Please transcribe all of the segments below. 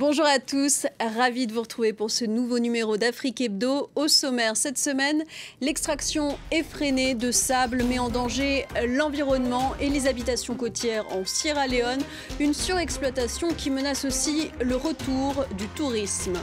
Bonjour à tous, ravi de vous retrouver pour ce nouveau numéro d'Afrique Hebdo. Au sommaire cette semaine, l'extraction effrénée de sable met en danger l'environnement et les habitations côtières en Sierra Leone. Une surexploitation qui menace aussi le retour du tourisme.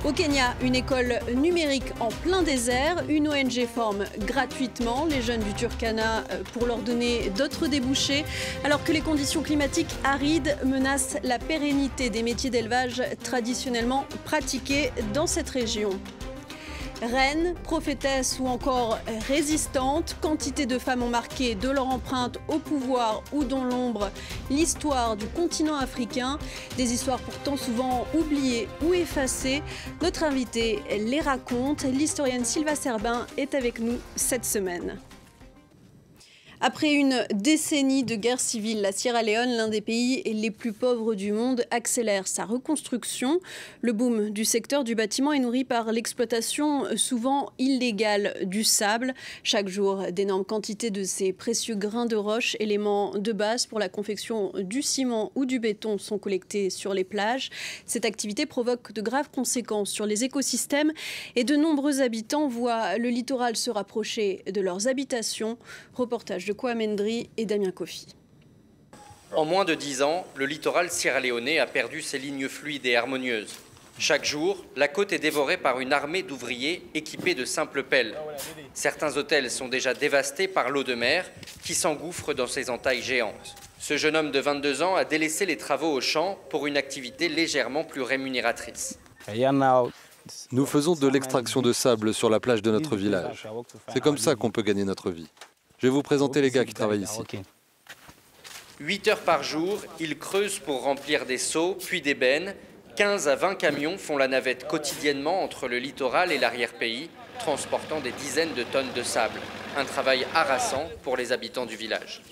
Au Kenya, une école numérique en plein désert. Une ONG forme gratuitement les jeunes du Turkana pour leur donner d'autres débouchés, alors que les conditions climatiques arides menacent la pérennité des métiers d'élevage traditionnellement pratiqués dans cette région. Reine, prophétesse ou encore résistante, quantité de femmes ont marqué de leur empreinte au pouvoir ou dans l'ombre l'histoire du continent africain. Des histoires pourtant souvent oubliées ou effacées. Notre invitée les raconte. L'historienne Sylva Serbin est avec nous cette semaine. Après une décennie de guerre civile, la Sierra Leone, l'un des pays les plus pauvres du monde, accélère sa reconstruction. Le boom du secteur du bâtiment est nourri par l'exploitation souvent illégale du sable. Chaque jour, d'énormes quantités de ces précieux grains de roche, éléments de base pour la confection du ciment ou du béton, sont collectés sur les plages. Cette activité provoque de graves conséquences sur les écosystèmes et de nombreux habitants voient le littoral se rapprocher de leurs habitations. Reportage de Kouamendri et Damien Kofi. En moins de 10 ans, le littoral sierra-léonais a perdu ses lignes fluides et harmonieuses. Chaque jour, la côte est dévorée par une armée d'ouvriers équipés de simples pelles. Certains hôtels sont déjà dévastés par l'eau de mer qui s'engouffre dans ces entailles géantes. Ce jeune homme de 22 ans a délaissé les travaux au champ pour une activité légèrement plus rémunératrice. Nous faisons de l'extraction de sable sur la plage de notre village. C'est comme ça qu'on peut gagner notre vie. Je vais vous présenter les gars qui travaillent ici. 8 heures par jour, ils creusent pour remplir des seaux, puis des bennes. 15 à 20 camions font la navette quotidiennement entre le littoral et l'arrière-pays, transportant des dizaines de tonnes de sable. Un travail harassant pour les habitants du village.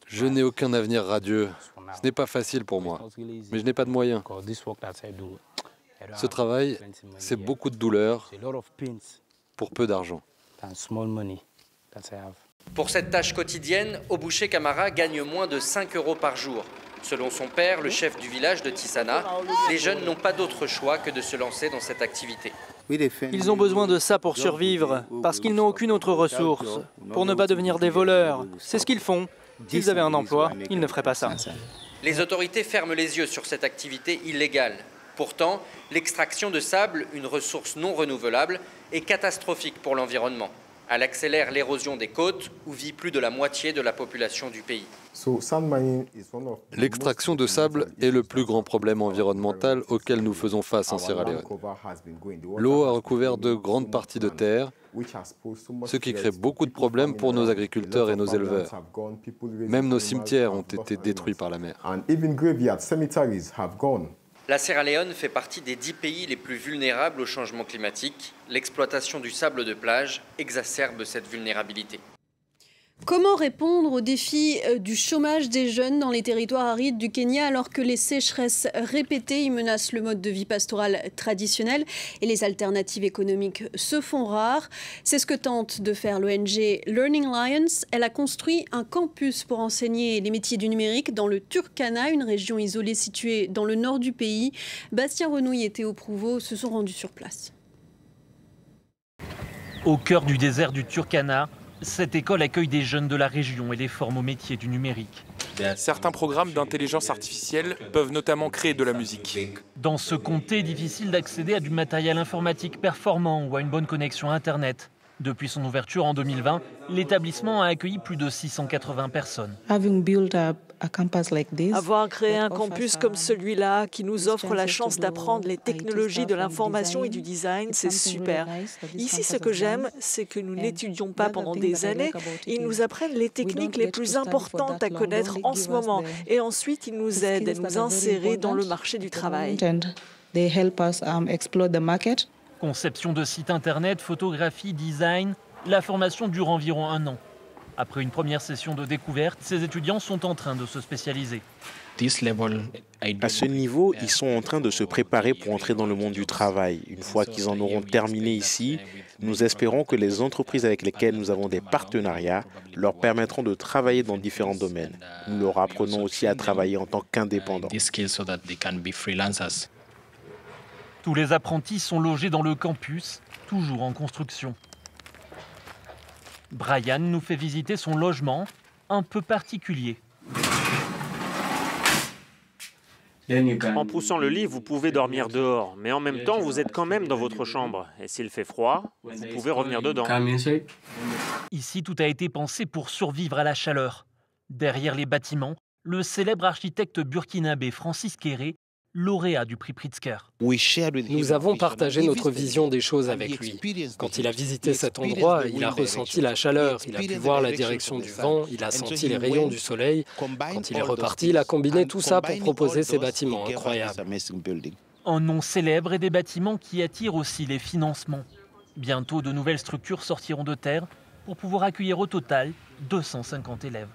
Je n'ai aucun avenir radieux. Ce n'est pas facile pour moi, mais je n'ai pas de moyens. Ce travail, c'est beaucoup de douleur pour peu d'argent. Pour cette tâche quotidienne, Obouché Camara gagne moins de 5 € par jour. Selon son père, le chef du village de Tissana, les jeunes n'ont pas d'autre choix que de se lancer dans cette activité. Ils ont besoin de ça pour survivre, parce qu'ils n'ont aucune autre ressource, pour ne pas devenir des voleurs. C'est ce qu'ils font. S'ils avaient un emploi, ils ne feraient pas ça. Les autorités ferment les yeux sur cette activité illégale. Pourtant, l'extraction de sable, une ressource non renouvelable, est catastrophique pour l'environnement. Elle accélère l'érosion des côtes, où vit plus de la moitié de la population du pays. L'extraction de sable est le plus grand problème environnemental auquel nous faisons face en Sierra Leone. L'eau a recouvert de grandes parties de terre, ce qui crée beaucoup de problèmes pour nos agriculteurs et nos éleveurs. Même nos cimetières ont été détruits par la mer. La Sierra Leone fait partie des 10 pays les plus vulnérables au changement climatique. L'exploitation du sable de plage exacerbe cette vulnérabilité. Comment répondre au défi du chômage des jeunes dans les territoires arides du Kenya alors que les sécheresses répétées y menacent le mode de vie pastoral traditionnel et les alternatives économiques se font rares? C'est ce que tente de faire l'ONG Learning Lions. Elle a construit un campus pour enseigner les métiers du numérique dans le Turkana, une région isolée située dans le nord du pays. Bastien Renouille et Théo Prouveau se sont rendus sur place. Au cœur du désert du Turkana, cette école accueille des jeunes de la région et les forme aux métiers du numérique. Certains programmes d'intelligence artificielle peuvent notamment créer de la musique. Dans ce comté, difficile d'accéder à du matériel informatique performant ou à une bonne connexion Internet. Depuis son ouverture en 2020, l'établissement a accueilli plus de 680 personnes. Avoir créé un campus comme celui-là, qui nous offre la chance d'apprendre les technologies de l'information et du design, c'est super. Ici, ce que j'aime, c'est que nous n'étudions pas pendant des années. Ils nous apprennent les techniques les plus importantes à connaître en ce moment. Et ensuite, ils nous aident à nous insérer dans le marché du travail. Conception de sites internet, photographie, design, la formation dure environ 1 an. Après une première session de découverte, ces étudiants sont en train de se spécialiser. À ce niveau, ils sont en train de se préparer pour entrer dans le monde du travail. Une fois qu'ils en auront terminé ici, nous espérons que les entreprises avec lesquelles nous avons des partenariats leur permettront de travailler dans différents domaines. Nous leur apprenons aussi à travailler en tant qu'indépendants. Tous les apprentis sont logés dans le campus, toujours en construction. Brian nous fait visiter son logement, un peu particulier. En poussant le lit, vous pouvez dormir dehors, mais en même temps, vous êtes quand même dans votre chambre. Et s'il fait froid, vous pouvez revenir dedans. Ici, tout a été pensé pour survivre à la chaleur. Derrière les bâtiments, le célèbre architecte burkinabé Francis Kéré, lauréat du prix Pritzker. Nous avons partagé notre vision des choses avec lui. Quand il a visité cet endroit, il a ressenti la chaleur, il a pu voir la direction du vent, il a senti les rayons du soleil. Quand il est reparti, il a combiné tout ça pour proposer ces bâtiments incroyables. Un nom célèbre et des bâtiments qui attirent aussi les financements. Bientôt, de nouvelles structures sortiront de terre pour pouvoir accueillir au total 250 élèves.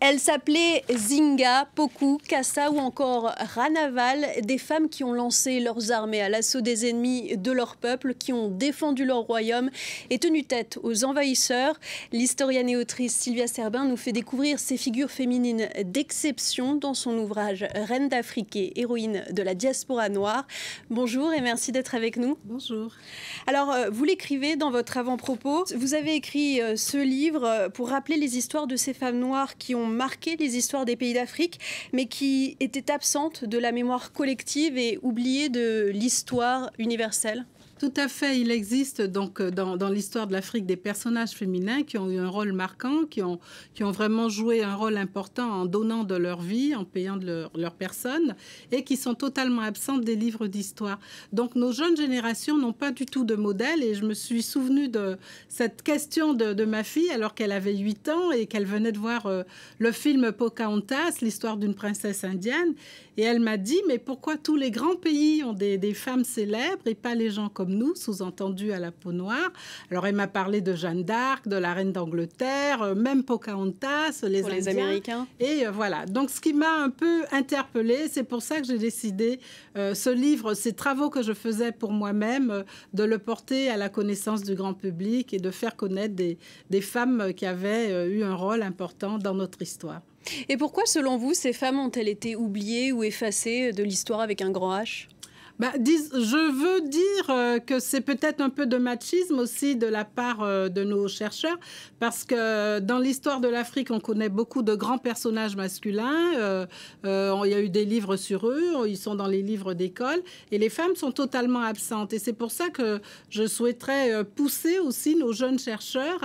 Elles s'appelaient Zinga, Poku, Kassa ou encore Ranaval, des femmes qui ont lancé leurs armées à l'assaut des ennemis de leur peuple, qui ont défendu leur royaume et tenu tête aux envahisseurs. L'historienne et autrice Sylvia Serbin nous fait découvrir ces figures féminines d'exception dans son ouvrage Reine d'Afrique et héroïne de la diaspora noire. Bonjour et merci d'être avec nous. Bonjour. Alors, vous l'écrivez dans votre avant-propos. Vous avez écrit ce livre pour rappeler les histoires de ces femmes noires qui ont marqué les histoires des pays d'Afrique, mais qui étaient absentes de la mémoire collective et oubliées de l'histoire universelle. Tout à fait. Il existe donc dans l'histoire de l'Afrique des personnages féminins qui ont eu un rôle marquant, qui ont vraiment joué un rôle important en donnant de leur vie, en payant de leur personne, et qui sont totalement absentes des livres d'histoire. Donc nos jeunes générations n'ont pas du tout de modèle, et je me suis souvenue de cette question de ma fille alors qu'elle avait 8 ans et qu'elle venait de voir le film Pocahontas, l'histoire d'une princesse indienne. Et elle m'a dit, mais pourquoi tous les grands pays ont des femmes célèbres et pas les gens comme nous, sous-entendu à la peau noire? Alors elle m'a parlé de Jeanne d'Arc, de la reine d'Angleterre, même Pocahontas, les Indiens. Les Américains. Et voilà, donc ce qui m'a un peu interpellée, c'est pour ça que j'ai décidé, ce livre, ces travaux que je faisais pour moi-même, de le porter à la connaissance du grand public et de faire connaître des femmes qui avaient eu un rôle important dans notre histoire. Et pourquoi, selon vous, ces femmes ont-elles été oubliées ou effacées de l'histoire avec un grand H ? Je veux dire que c'est peut-être un peu de machisme aussi de la part de nos chercheurs, parce que dans l'histoire de l'Afrique, on connaît beaucoup de grands personnages masculins. Il y a eu des livres sur eux, ils sont dans les livres d'école, et les femmes sont totalement absentes. Et c'est pour ça que je souhaiterais pousser aussi nos jeunes chercheurs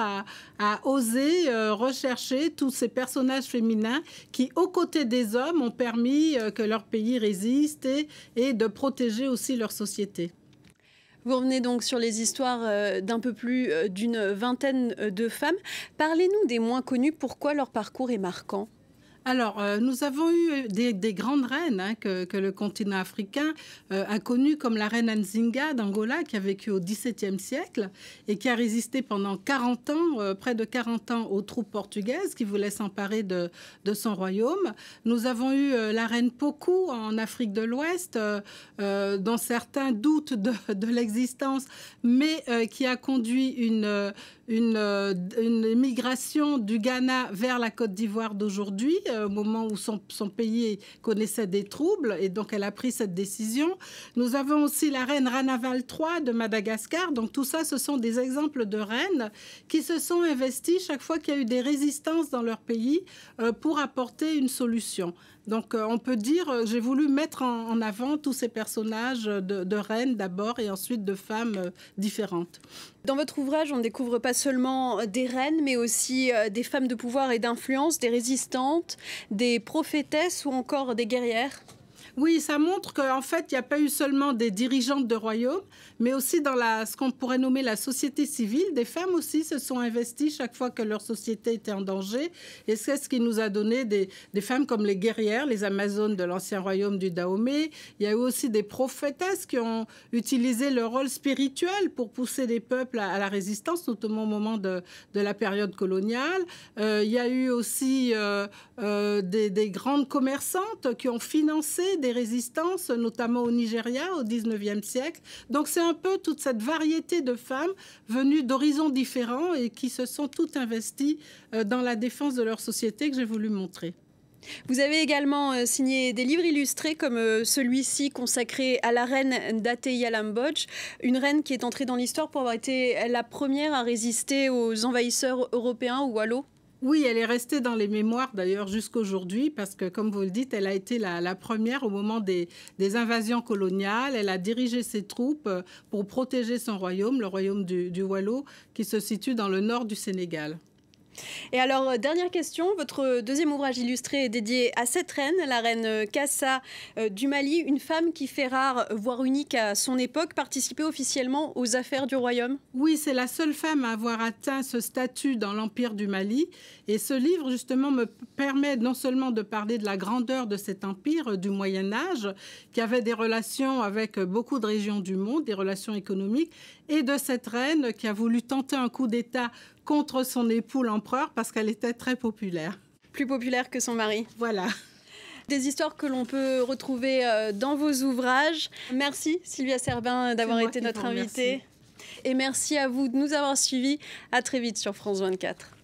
à oser rechercher tous ces personnages féminins qui, aux côtés des hommes, ont permis que leur pays résiste et de protéger aussi leur société. Vous revenez donc sur les histoires d'un peu plus d'une vingtaine de femmes. Parlez-nous des moins connues. Pourquoi leur parcours est marquant ? Alors, nous avons eu des grandes reines que le continent africain a connues, comme la reine Nzinga d'Angola, qui a vécu au XVIIe siècle et qui a résisté pendant 40 ans, près de 40 ans, aux troupes portugaises qui voulaient s'emparer de son royaume. Nous avons eu la reine Poku en Afrique de l'Ouest, dont certains doutent de l'existence, mais qui a conduit une migration du Ghana vers la Côte d'Ivoire d'aujourd'hui, au moment où son pays connaissait des troubles, et donc elle a pris cette décision. Nous avons aussi la reine Ranaval III de Madagascar. Donc tout ça, ce sont des exemples de reines qui se sont investies chaque fois qu'il y a eu des résistances dans leur pays pour apporter une solution. Donc on peut dire, j'ai voulu mettre en avant tous ces personnages de reines d'abord et ensuite de femmes différentes. Dans votre ouvrage, on ne découvre pas seulement des reines, mais aussi des femmes de pouvoir et d'influence, des résistantes, des prophétesses ou encore des guerrières. Oui, ça montre qu'en fait, il n'y a pas eu seulement des dirigeantes de royaumes, mais aussi dans ce qu'on pourrait nommer la société civile. Des femmes aussi se sont investies chaque fois que leur société était en danger. Et c'est ce qui nous a donné des femmes comme les guerrières, les Amazones de l'ancien royaume du Dahomey. Il y a eu aussi des prophétesses qui ont utilisé leur rôle spirituel pour pousser les peuples à la résistance, notamment au moment de la période coloniale. Il y a eu aussi des grandes commerçantes qui ont financé des résistances, notamment au Nigeria au 19e siècle. Donc c'est un peu toute cette variété de femmes venues d'horizons différents et qui se sont toutes investies dans la défense de leur société que j'ai voulu montrer. Vous avez également signé des livres illustrés comme celui-ci consacré à la reine Dateya Lambodj, une reine qui est entrée dans l'histoire pour avoir été la première à résister aux envahisseurs européens ou wallos. Oui, elle est restée dans les mémoires d'ailleurs jusqu'aujourd'hui parce que, comme vous le dites, elle a été la première au moment des invasions coloniales. Elle a dirigé ses troupes pour protéger son royaume, le royaume du Wallo, qui se situe dans le nord du Sénégal. Et alors, dernière question, votre deuxième ouvrage illustré est dédié à cette reine, la reine Kassa du Mali, une femme qui fait rare, voire unique à son époque, participer officiellement aux affaires du royaume. Oui, c'est la seule femme à avoir atteint ce statut dans l'Empire du Mali. Et ce livre, justement, me permet non seulement de parler de la grandeur de cet empire du Moyen-Âge, qui avait des relations avec beaucoup de régions du monde, des relations économiques, et de cette reine qui a voulu tenter un coup d'État contre son époux l'empereur parce qu'elle était très populaire. Plus populaire que son mari. Voilà. Des histoires que l'on peut retrouver dans vos ouvrages. Merci Sylvia Serbin d'avoir été notre invitée. Et merci à vous de nous avoir suivis. À très vite sur France 24.